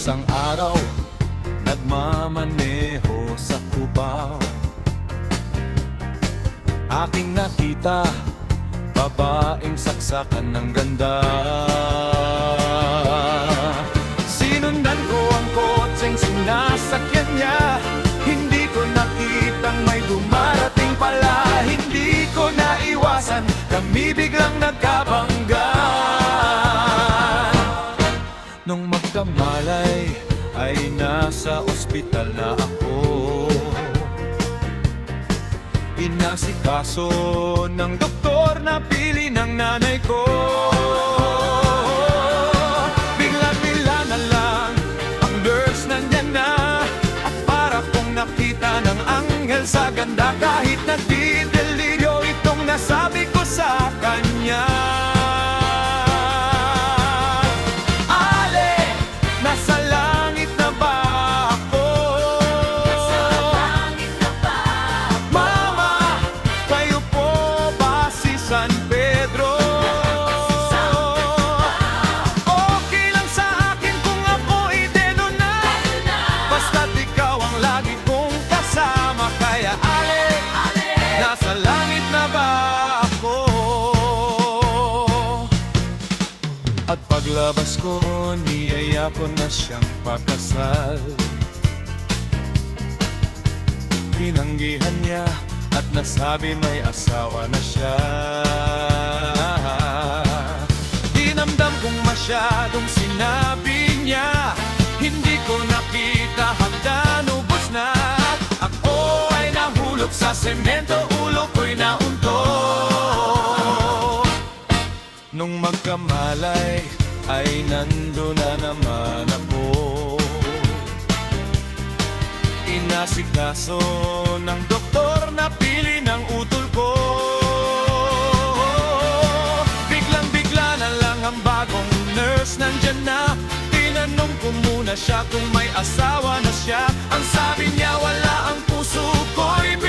Isang araw, nagmamaneho sa Cubao, aking nakita babaeng saksakan ng ganda. Sinundan ko ang kotseng sinasakyan niya, hindi ko nakitang may dumarating pala. Hindi ko naiwasan, kami biglang nagkabanggan. Nung magkamalay ay nasa ospital na ako, inasikaso ng doktor na pili ng nanay ko. Bigla-bigla na lang ang nurse nandyan na, at para kong nakita ng anghel sa ganda. Kahit nagdideliryo itong nasabi ko sa kanya. Ale, nasa langit na ba ako? Nasa langit na ba? Mama, kayo po ba si San Pedro? Okay lang sa akin kung ako'y deno na, basta't ikaw ang lagi kong kasama. Kaya Ale, nasa langit na ba ako? At paglabas ko, niyaya ko na siyang pakasal. Tinanggihan niya at nasabi may asawa na siya. Dinamdam kong masyadong sinabi niya, hindi ko nakita hanggang ubos na. Ako ay nahulog sa semento, ulo ko'y naunto. Nung magkamalay ay nando na naman ako, inasikaso ng doktor na pili ng utol ko. Biglang-bigla na lang ang bagong nurse nandyan na, tinanong ko muna siya kung may asawa na siya. Ang sabi niya wala, ang puso ko'y